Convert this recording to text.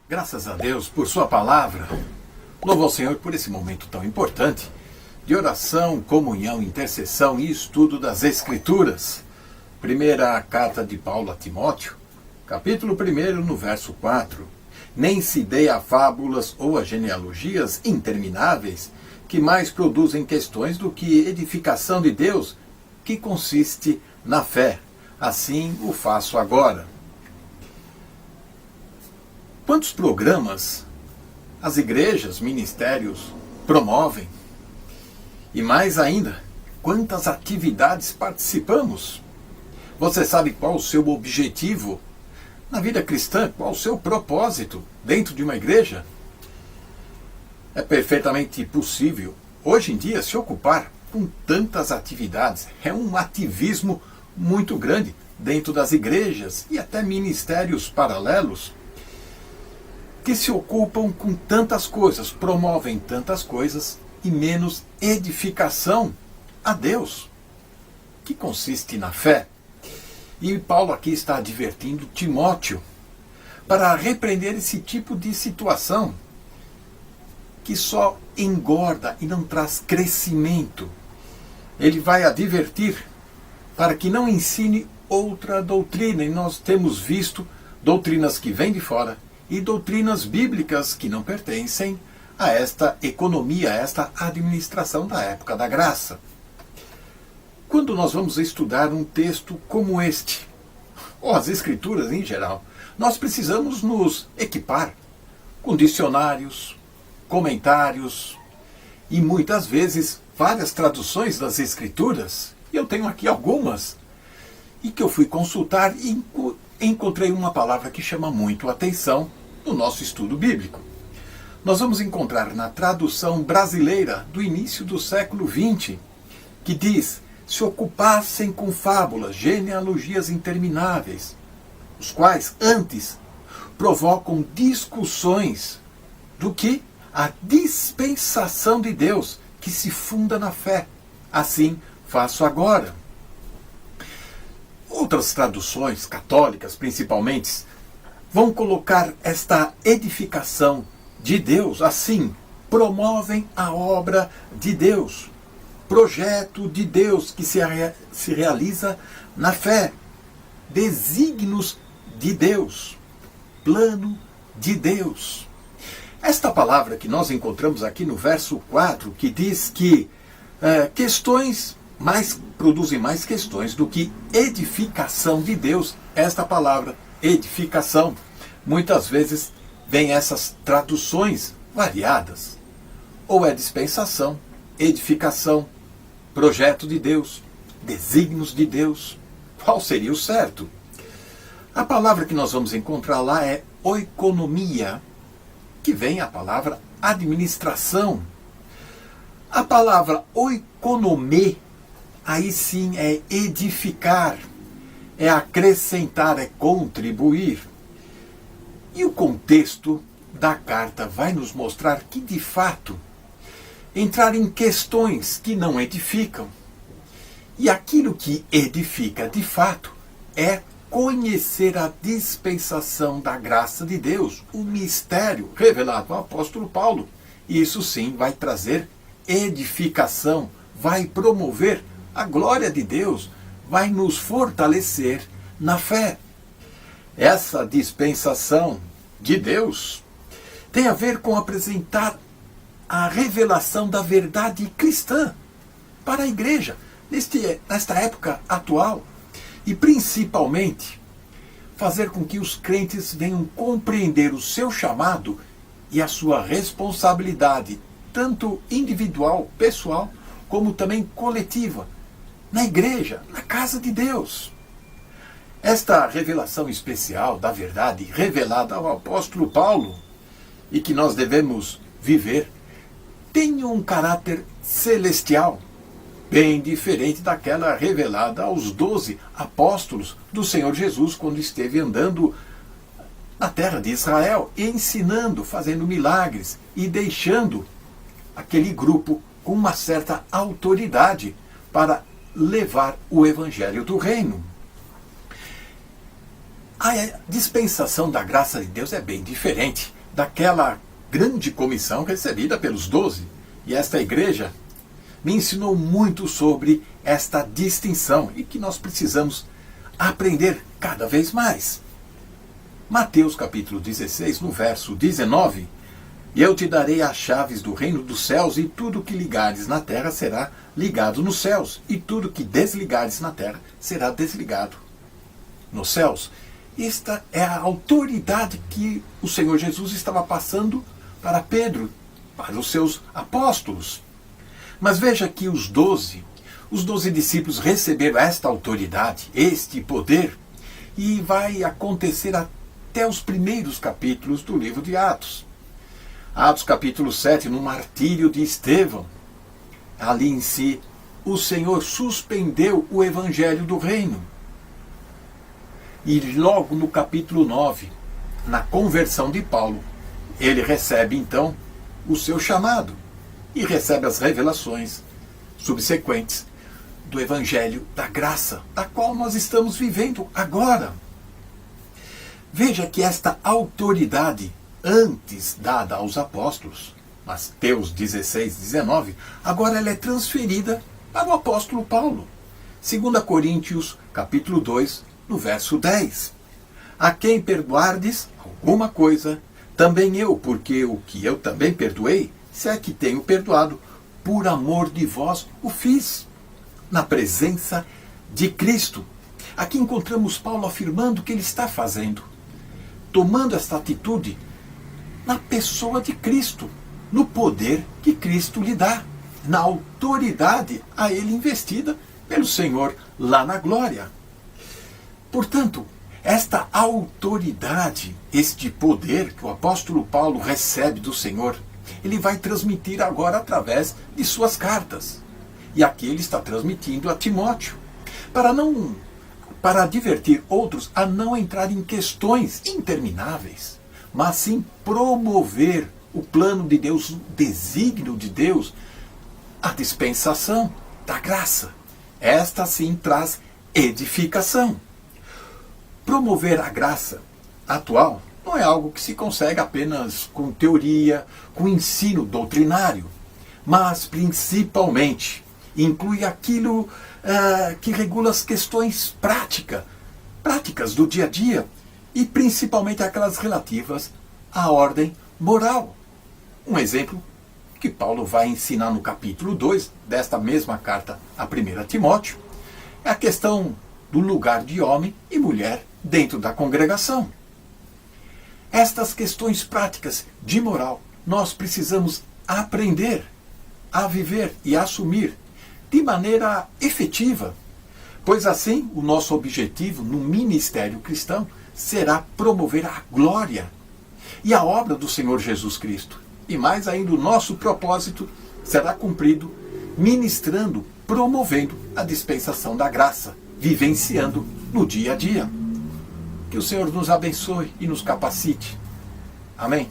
Graças a Deus por sua palavra. Louvo ao Senhor por esse momento tão importante de oração, comunhão, intercessão e estudo das Escrituras. Primeira carta de Paulo a Timóteo, capítulo 1, no verso 4. Nem se dê a fábulas ou a genealogias intermináveis, que mais produzem questões do que edificação de Deus, que consiste na fé. Assim o faço agora. Quantos programas as igrejas, ministérios promovem? E mais ainda, quantas atividades participamos? Você sabe qual o seu objetivo na vida cristã? Qual o seu propósito dentro de uma igreja? É perfeitamente possível, hoje em dia, se ocupar com tantas atividades. É um ativismo muito grande dentro das igrejas e até ministérios paralelos que se ocupam com tantas coisas, promovem tantas coisas e menos edificação a Deus, que consiste na fé. E Paulo aqui está advertindo Timóteo para repreender esse tipo de situação que só engorda e não traz crescimento. Ele vai advertir para que não ensine outra doutrina, e nós temos visto doutrinas que vêm de fora e doutrinas bíblicas que não pertencem a esta economia, a esta administração da época da graça. Quando nós vamos estudar um texto como este, ou as Escrituras em geral, nós precisamos nos equipar com dicionários, comentários e muitas vezes várias traduções das Escrituras. E eu tenho aqui algumas e que eu fui consultar e encontrei uma palavra que chama muito a atenção no nosso estudo bíblico. Nós vamos encontrar na tradução brasileira do início do século XX, que diz: se ocupassem com fábulas, genealogias intermináveis, os quais antes provocam discussões do que a dispensação de Deus, que se funda na fé. Assim faço agora. Outras traduções, católicas principalmente, vão colocar esta edificação de Deus assim: promovem a obra de Deus, projeto de Deus que se realiza na fé, desígnios de Deus, plano de Deus. Esta palavra que nós encontramos aqui no verso 4, que diz que produzem mais questões do que edificação de Deus. Esta palavra, edificação, muitas vezes vem essas traduções variadas. Ou é dispensação, edificação, projeto de Deus, desígnios de Deus. Qual seria o certo? A palavra que nós vamos encontrar lá é oikonomia, que vem a palavra administração. A palavra oikonomê, aí sim é edificar, é acrescentar, é contribuir. E o contexto da carta vai nos mostrar que, de fato, entrar em questões que não edificam. E aquilo que edifica, de fato, é conhecer a dispensação da graça de Deus, o mistério revelado ao apóstolo Paulo. E isso sim vai trazer edificação, vai promover a glória de Deus, vai nos fortalecer na fé. Essa dispensação de Deus tem a ver com apresentar a revelação da verdade cristã para a igreja, nesta época atual, e principalmente fazer com que os crentes venham compreender o seu chamado e a sua responsabilidade, tanto individual, pessoal, como também coletiva, na igreja, na casa de Deus. Esta revelação especial da verdade revelada ao apóstolo Paulo e que nós devemos viver tem um caráter celestial, bem diferente daquela revelada aos 12 apóstolos do Senhor Jesus quando esteve andando na terra de Israel, ensinando, fazendo milagres e deixando aquele grupo com uma certa autoridade para levar o evangelho do reino. A dispensação da graça de Deus é bem diferente. daquela grande comissão recebida pelos 12. E esta igreja me ensinou muito sobre esta distinção e que nós precisamos aprender cada vez mais. Mateus capítulo 16, no verso 19, e eu te darei as chaves do reino dos céus, e tudo que ligares na terra será ligado nos céus, e tudo que desligares na terra será desligado nos céus. Esta é a autoridade que o Senhor Jesus estava passando para Pedro, para os seus apóstolos. Mas veja que os 12 discípulos receberam esta autoridade, este poder, e vai acontecer até os primeiros capítulos do livro de Atos. Atos capítulo 7, no martírio de Estevão, ali em si, o Senhor suspendeu o evangelho do reino. E logo no capítulo 9, na conversão de Paulo, ele recebe então o seu chamado e recebe as revelações subsequentes do evangelho da graça, da qual nós estamos vivendo agora. Veja que esta autoridade, antes dada aos apóstolos, Mateus 16, 19, agora ela é transferida para o apóstolo Paulo. 2 Coríntios, capítulo 2, no verso 10. A quem perdoardes alguma coisa, também eu, porque o que eu também perdoei, se é que tenho perdoado, por amor de vós o fiz, na presença de Cristo. Aqui encontramos Paulo afirmando que ele está fazendo, tomando esta atitude na pessoa de Cristo, no poder que Cristo lhe dá, na autoridade a ele investida pelo Senhor lá na glória. Portanto, esta autoridade, este poder que o apóstolo Paulo recebe do Senhor, ele vai transmitir agora através de suas cartas. E aqui ele está transmitindo a Timóteo, para advertir outros a não entrar em questões intermináveis, mas sim promover o plano de Deus, o desígnio de Deus, a dispensação da graça. Esta sim traz edificação. Promover a graça atual não é algo que se consegue apenas com teoria, com ensino doutrinário, mas principalmente inclui aquilo que regula as questões práticas do dia a dia, e principalmente aquelas relativas à ordem moral. Um exemplo que Paulo vai ensinar no capítulo 2 desta mesma carta a 1 Timóteo é a questão do lugar de homem e mulher dentro da congregação. Estas questões práticas de moral nós precisamos aprender a viver e assumir de maneira efetiva, pois assim o nosso objetivo no ministério cristão será promover a glória e a obra do Senhor Jesus Cristo. E mais ainda, o nosso propósito será cumprido ministrando, promovendo a dispensação da graça, vivenciando no dia a dia. Que o Senhor nos abençoe e nos capacite. Amém?